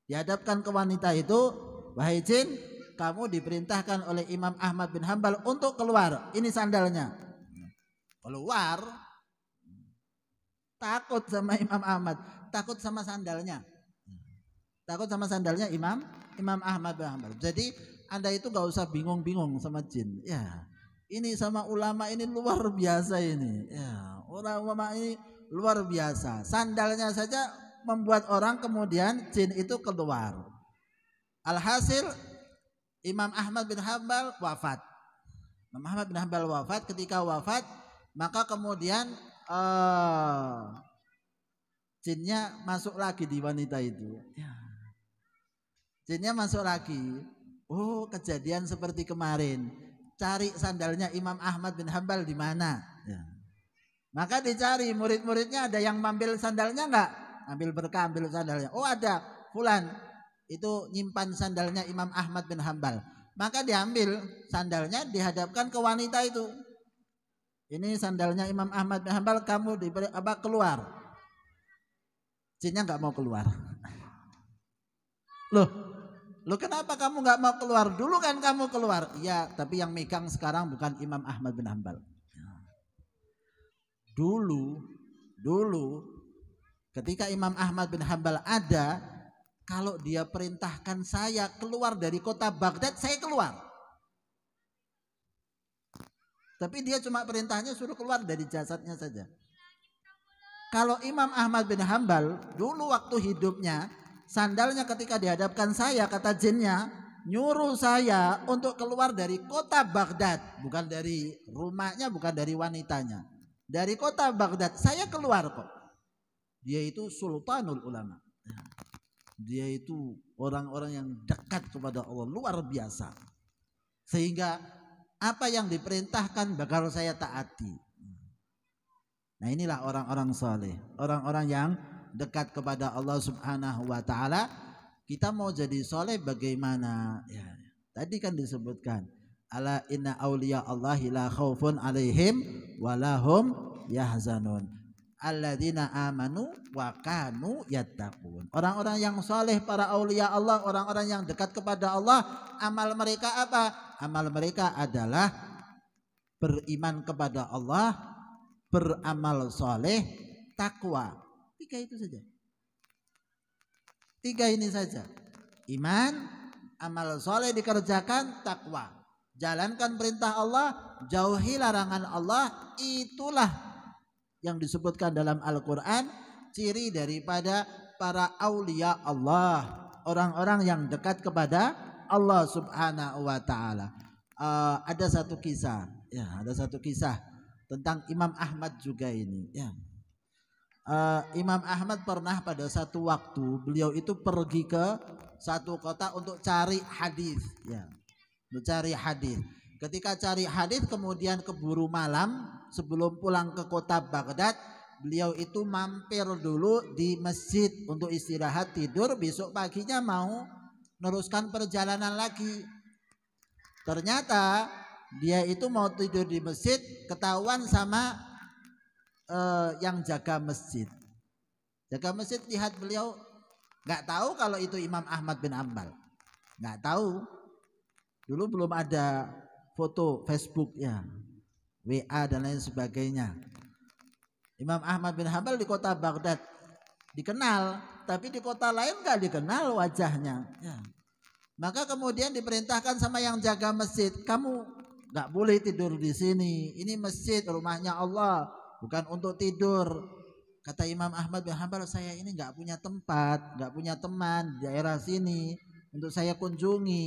Dihadapkan ke wanita itu, wahai jin, kamu diperintahkan oleh Imam Ahmad bin Hanbal untuk keluar. Ini sandalnya. Keluar. Takut sama Imam Ahmad, takut sama sandalnya. Takut sama sandalnya Imam Ahmad bin Hanbal. Jadi Anda itu gak usah bingung-bingung sama jin. Ya, ini sama ulama ini luar biasa ini. Ya, ulama ini luar biasa. Sandalnya saja membuat orang kemudian jin itu keluar. Alhasil Imam Ahmad bin Hanbal wafat. Imam Ahmad bin Hanbal wafat. Ketika wafat, maka kemudian jinnya masuk lagi di wanita itu. Ya. Jinnya masuk lagi. Oh, kejadian seperti kemarin. Cari sandalnya Imam Ahmad bin Hanbal di mana? Ya. Maka dicari, murid-muridnya ada yang ambil sandalnya enggak? Ambil berkah, ambil sandalnya. Oh, ada. Fulan itu nyimpan sandalnya Imam Ahmad bin Hanbal. Maka diambil sandalnya, dihadapkan ke wanita itu. Ini sandalnya Imam Ahmad bin Hanbal, kamu diberi apa keluar? Jinnya enggak mau keluar. Loh kenapa kamu nggak mau keluar? Dulu kan kamu keluar. Iya, tapi yang megang sekarang bukan Imam Ahmad bin Hanbal. Dulu ketika Imam Ahmad bin Hanbal ada, kalau dia perintahkan saya keluar dari kota Baghdad, saya keluar. Tapi dia cuma perintahnya suruh keluar dari jasadnya saja. Kalau Imam Ahmad bin Hanbal dulu waktu hidupnya, sandalnya ketika dihadapkan saya, kata jinnya, nyuruh saya untuk keluar dari kota Baghdad. Bukan dari rumahnya, bukan dari wanitanya. Dari kota Baghdad, saya keluar kok. Dia itu sultanul ulama. Dia itu orang-orang yang dekat kepada Allah, luar biasa. Sehingga apa yang diperintahkan bakal saya taati. Nah inilah orang-orang saleh, orang-orang yang dekat kepada Allah Subhanahu wa taala. Kita mau jadi soleh bagaimana? Ya, tadi kan disebutkan, ala inna auliya Allahi la khaufun alaihim walahum yahzanun alladzina amanu wa kanu yattaqun. Orang-orang yang soleh, para aulia Allah, orang-orang yang dekat kepada Allah, amal mereka apa? Amal mereka adalah beriman kepada Allah, beramal soleh, takwa. Tiga itu saja. Tiga ini saja. Iman, amal soleh dikerjakan, takwa. Jalankan perintah Allah, jauhi larangan Allah. Itulah yang disebutkan dalam Al-Quran ciri daripada para aulia Allah, orang-orang yang dekat kepada Allah Subhanahu wa taala. Ada satu kisah, ya, ada satu kisah tentang Imam Ahmad juga ini, ya. Imam Ahmad pernah pada satu waktu beliau itu pergi ke satu kota untuk cari hadis, ya, untuk cari hadis. Ketika cari hadis kemudian keburu malam, sebelum pulang ke kota Baghdad, beliau itu mampir dulu di masjid untuk istirahat tidur. Besok paginya mau meneruskan perjalanan lagi. Ternyata dia itu mau tidur di masjid, ketahuan sama yang jaga masjid. Jaga masjid lihat beliau, nggak tahu kalau itu Imam Ahmad bin Hanbal, nggak tahu. Dulu belum ada foto Facebook ya, WA dan lain sebagainya. Imam Ahmad bin Hambal di kota Baghdad dikenal, tapi di kota lain nggak dikenal wajahnya. Ya. Maka kemudian diperintahkan sama yang jaga masjid, kamu nggak boleh tidur di sini. Ini masjid, rumahnya Allah, bukan untuk tidur. Kata Imam Ahmad bin Hambal, saya ini nggak punya tempat, nggak punya teman di daerah sini untuk saya kunjungi.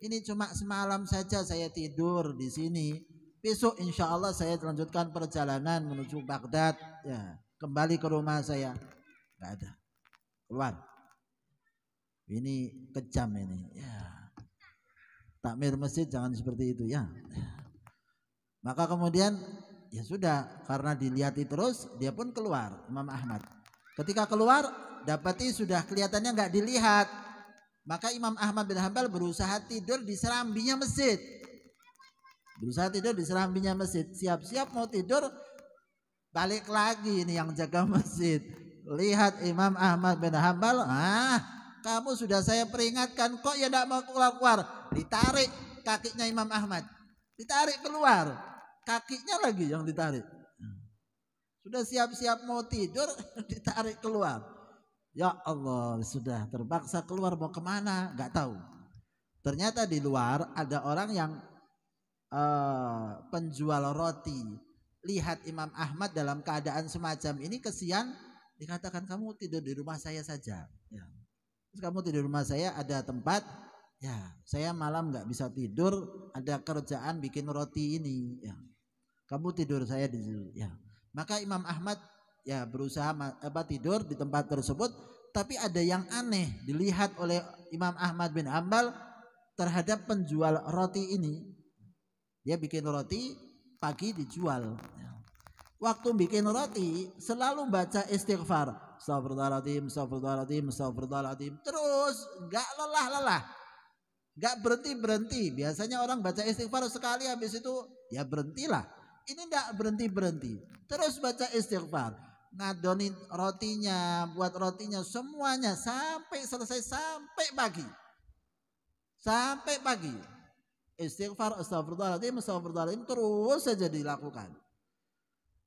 Ini cuma semalam saja saya tidur di sini. Besok insya Allah saya lanjutkan perjalanan menuju Baghdad. Ya, kembali ke rumah saya. Nggak ada, keluar. Ini kejam ini. Ya. Takmir masjid jangan seperti itu ya. Maka kemudian ya sudah, karena dilihat terus dia pun keluar Imam Ahmad. Ketika keluar dapati sudah kelihatannya nggak dilihat. Maka Imam Ahmad bin Hambal berusaha tidur di serambinya masjid. Berusaha tidur di serambinya masjid. Siap-siap mau tidur, balik lagi ini yang jaga masjid. Lihat Imam Ahmad bin Hambal, kamu sudah saya peringatkan kok ya tidak mau keluar. Ditarik kakinya Imam Ahmad, ditarik keluar, kakinya lagi yang ditarik. Sudah siap-siap mau tidur, ditarik keluar. Ya Allah, sudah terpaksa keluar, mau kemana nggak tahu. Ternyata di luar ada orang yang penjual roti. Lihat Imam Ahmad dalam keadaan semacam ini, kesian, dikatakan kamu tidur di rumah saya saja. Ya. Kamu tidur di rumah saya, ada tempat, ya saya malam nggak bisa tidur, ada kerjaan bikin roti ini, ya kamu tidur saya di situ, ya. Maka Imam Ahmad ya berusaha tidur di tempat tersebut, tapi ada yang aneh dilihat oleh Imam Ahmad bin Hambal terhadap penjual roti ini. Dia bikin roti pagi dijual, ya. Waktu bikin roti selalu baca istighfar. Astagfirullahaladzim, astagfirullahaladzim, astagfirullahaladzim. Terus gak lelah-lelah, gak berhenti-berhenti. Biasanya orang baca istighfar sekali, habis itu ya berhentilah. Ini gak berhenti-berhenti, terus baca istighfar. Ngadonin rotinya, buat rotinya semuanya sampai selesai, sampai pagi. Sampai pagi istighfar, astagfirullahaladzim, astagfirullahaladzim, terus saja dilakukan.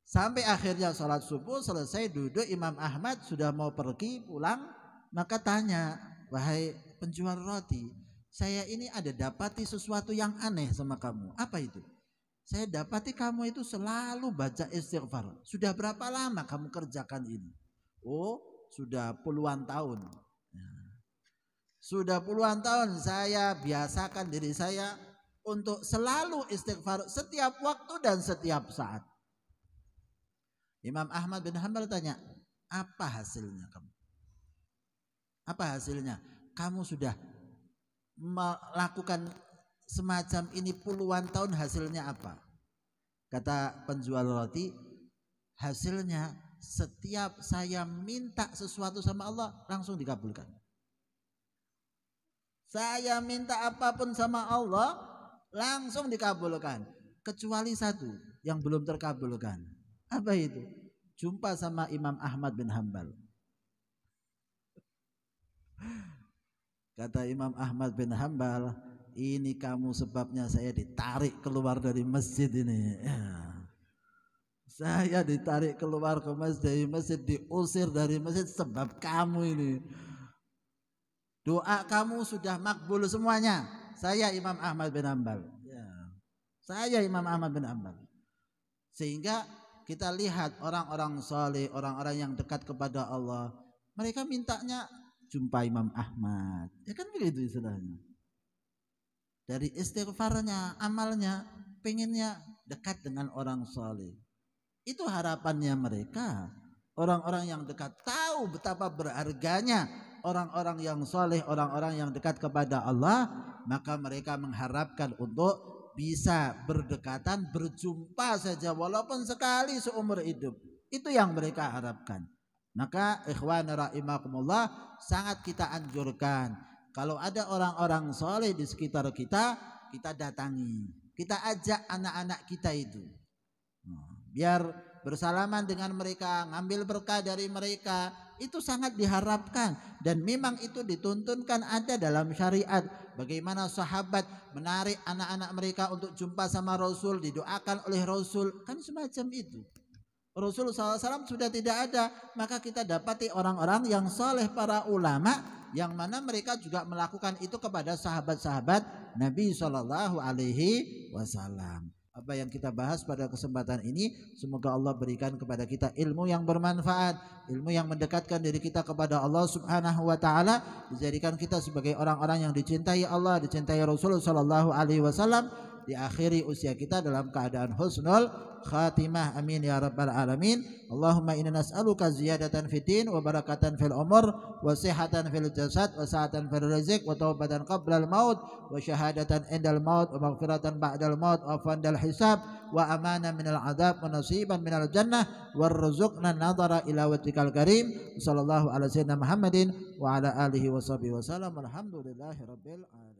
Sampai akhirnya sholat subuh selesai, duduk Imam Ahmad sudah mau pergi pulang. Maka tanya, wahai penjual roti, saya ini ada dapati sesuatu yang aneh sama kamu. Apa itu? Saya dapati kamu itu selalu baca istighfar. Sudah berapa lama kamu kerjakan ini? Oh, sudah puluhan tahun. Sudah puluhan tahun saya biasakan diri saya untuk selalu istighfar setiap waktu dan setiap saat. Imam Ahmad bin Hambal tanya, apa hasilnya kamu? Apa hasilnya? Kamu sudah melakukan semacam ini puluhan tahun, hasilnya apa? Kata penjual roti, hasilnya setiap saya minta sesuatu sama Allah langsung dikabulkan. Saya minta apapun sama Allah langsung dikabulkan, kecuali satu yang belum terkabulkan. Apa itu? Jumpa sama Imam Ahmad bin Hambal. Kata Imam Ahmad bin Hambal, ini kamu sebabnya saya ditarik keluar dari masjid ini. Ya. Saya ditarik keluar ke masjid, diusir dari masjid sebab kamu ini. Doa kamu sudah makbul semuanya. Saya Imam Ahmad bin Hambal. Ya. Saya Imam Ahmad bin Hambal. Sehingga kita lihat orang-orang saleh, orang-orang yang dekat kepada Allah, mereka mintanya jumpa Imam Ahmad. Ya kan begitu istilahnya. Dari istighfarnya, amalnya, pengennya dekat dengan orang saleh. Itu harapannya mereka. Orang-orang yang dekat tahu betapa berharganya orang-orang yang saleh, orang-orang yang dekat kepada Allah, maka mereka mengharapkan untuk bisa berdekatan, berjumpa saja walaupun sekali seumur hidup. Itu yang mereka harapkan. Maka ikhwan rahimakumullah, sangat kita anjurkan kalau ada orang-orang soleh di sekitar kita, kita datangi, kita ajak anak-anak kita itu, biar bersalaman dengan mereka, ngambil berkah dari mereka. Itu sangat diharapkan dan memang itu dituntunkan ada dalam syariat. Bagaimana sahabat menarik anak-anak mereka untuk jumpa sama Rasul, didoakan oleh Rasul, kan semacam itu. Rasulullah SAW sudah tidak ada, maka kita dapati orang-orang yang soleh, para ulama, yang mana mereka juga melakukan itu kepada sahabat-sahabat Nabi Shallallahu Alaihi Wasallam. Apa yang kita bahas pada kesempatan ini, semoga Allah berikan kepada kita ilmu yang bermanfaat, ilmu yang mendekatkan diri kita kepada Allah Subhanahu wa taala, dijadikan kita sebagai orang-orang yang dicintai Allah, dicintai Rasulullah Shallallahu Alaihi Wasallam, diakhiri usia kita dalam keadaan husnul khatimah. Amin ya rabbal alamin. Allahumma inna nas'aluka ziyadatan fitin wa barakatan fil umur wa sihatan fil jasad wa sa'atan fil rizq wa taubatan qabla al maut wa syahadatan indal maut wa maghfiratan ba'dal maut wa fandal hisab wa amana minal adab wa nasiban minal jannah warzuqna nadhara ila wajhikal karim. Sallallahu ala sayyidina Muhammadin wa ala alihi wa sahbihi wa sallam. Alhamdulillahi rabbil alamin.